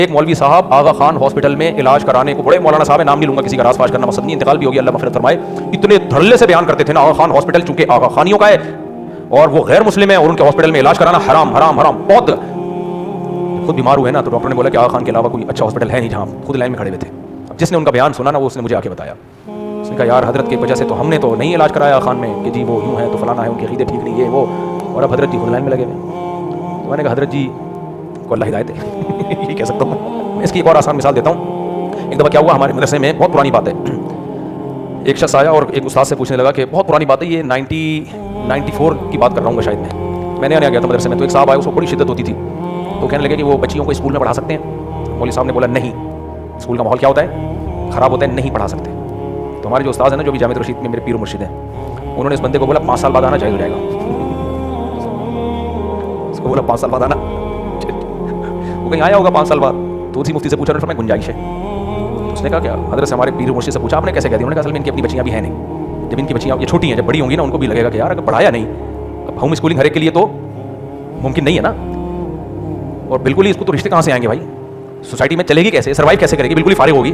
ایک مولوی صاحب آغا خان ہاسپٹل میں علاج کرانے کو بڑے مولانا صاحب نام نہیں لوں گا، کسی کا راز فاش کرنا مقصد نہیں، انتقال بھی ہو گیا اللہ مغفرت فرمائے، اتنے دھڑلے سے بیان کرتے تھے نا آغا خان ہاسپٹل چونکہ آغا خانیوں کا ہے اور وہ غیر مسلم ہے اور ان کے ہاسپٹل میں علاج کرانا حرام حرام حرام، بہت خود بیمار ہوئے نا تو ڈاکٹر نے بولا کہ آغا خان کے علاوہ کوئی اچھا ہاسپٹل ہے نہیں جہاں خود لائن میں کھڑے ہوئے تھے. جس نے ان کا بیان سنا نا وہ اس نے مجھے آ کے بتایا، اس نے کہا یار حضرت کی وجہ سے تو ہم نے تو نہیں علاج کرایا خان میں کہ جی وہ یوں ہے تو فلانا ہے ان کے عقیدے ٹھیک نہیں ہے وہ، اور اب حضرت جی خود لائن میں لگے ہوئے. تو میں نے کہا حضرت جی کو اللہ ہدایت ہے یہ کہہ سکتا ہوں. میں اس کی ایک اور آسان مثال دیتا ہوں. ایک دفعہ کیا ہوا ہمارے مدرسے میں، بہت پرانی بات ہے، ایک شخص آیا اور ایک استاد سے پوچھنے لگا کہ بہت پرانی بات ہے، یہ 94 کی بات کر رہا ہوں گا شاید میں نے آنے گیا تھا مدرسے میں، تو ایک صاحب آئے اس کو بڑی شدت ہوتی تھی تو کہنے لگے کہ وہ بچیوں کو اسکول میں پڑھا سکتے ہیں. مولوی صاحب نے بولا نہیں، اسکول کا ماحول کیا ہوتا ہے خراب ہوتا ہے، نہیں پڑھا سکتے. تو ہمارے جو استاد ہیں نا جو بھی جامعہ رشید میں میرے پیر و مرشد ہیں انہوں نے اس بندے کو بولا 5 سال بعد آنا جائز ہو جائے گا. اس کو بولا 5 سال بعد آنا، وہ کہیں آیا ہوگا 5 سال بعد تو اسی مفتی سے پوچھا میں گنجائش ہے. تو اس نے کہا کیا حضرت سے ہمارے پیر و مرشد سے پوچھا آپ نے کیسے کہہ دیا؟ انہوں نے کہا اصل میں ان کی اپنی بچیاں بھی ہیں نہیں، جب ان کی بچیاں یہ چھوٹی ہیں جب بڑی ہوں گی نا ان کو بھی لگے گا کہ یار اگر پڑھایا نہیں، اب ہوم اسکولنگ ہر ایک کے لیے تو ممکن نہیں ہے نا، اور بالکل ہی اس کو تو رشتے کہاں سے آئیں گے بھائی، سوسائٹی میں چلے گی کیسے، سروائیو کیسے کرے گی، بالکل ہی فارغ ہوگی.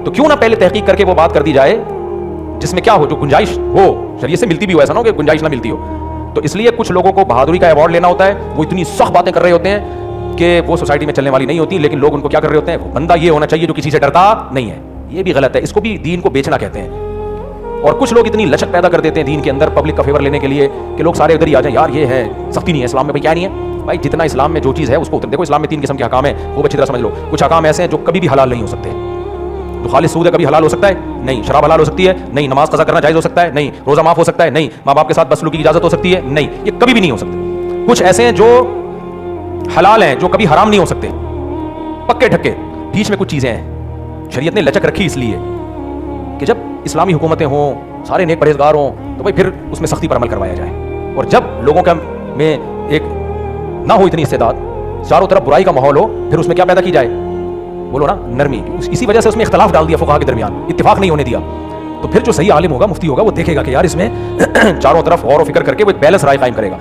تو کیوں نہ پہلے تحقیق کر کے وہ بات کر دی جائے جس میں کیا ہو، جو گنجائش ہو، شریعت سے ملتی بھی ہو، ایسا نہ ہو کہ گنجائش نہ ملتی ہو. تو اس لیے کچھ لوگوں کو بہادری کا ایوارڈ لینا ہوتا ہے، وہ اتنی سخت باتیں کر رہے ہوتے ہیں کہ وہ سوسائٹی میں چلنے والی نہیں ہوتی، لیکن لوگ ان کو کیا کر رہے ہوتے ہیں، بندہ یہ ہونا چاہیے جو کسی سے ڈرتا نہیں ہے. یہ بھی غلط ہے، اس کو بھی دین کو بیچنا کہتے ہیں. اور کچھ لوگ اتنی لچک پیدا کر دیتے ہیں دین کے اندر پبلک کا فیور لینے کے لیے کہ لوگ سارے ادھر ہی آ جائیں، یار یہ ہے سختی نہیں ہے اسلام میں. بھائی کیا نہیں ہے بھائی، جتنا اسلام میں جو چیز ہے اس کو دیکھو. اسلام میں 3 قسم کے حکام ہیں، وہ اچھی طرح سمجھ لو. کچھ حکام ایسے ہیں جو کبھی بھی حلال نہیں ہو سکتے، جو خالص سود ہے کبھی حلال ہو سکتا ہے نہیں، شراب حلال ہو سکتی ہے نہیں، نماز قضا کرنا جائز ہو سکتا ہے نہیں، روزہ معاف ہو سکتا ہے نہیں، ماں باپ کے ساتھ بدسلوکی کی اجازت ہو سکتی ہے نہیں، یہ کبھی بھی نہیں ہو سکتے. کچھ ایسے ہیں جو حلال ہیں جو کبھی حرام نہیں ہو سکتے، پکے ٹھکے. بیچ میں کچھ چیزیں ہیں شریعت نے لچک رکھی اس لیے کہ جب اسلامی حکومتیں ہوں، سارے نیک پرہیزگار ہوں تو بھائی پھر اس میں سختی پر عمل کروایا جائے. اور جب لوگوں کا میں ایک نہ ہو اتنی استعداد، چاروں طرف برائی کا ماحول ہو، پھر اس میں کیا پیدا کی جائے، بولو نا نرمی. اسی وجہ سے اس میں اختلاف ڈال دیا فقہا کے درمیان، اتفاق نہیں ہونے دیا. تو پھر جو صحیح عالم ہوگا، مفتی ہوگا، وہ دیکھے گا کہ یار اس میں چاروں طرف غور و فکر کر کے وہ بیلنس رائے قائم کرے گا.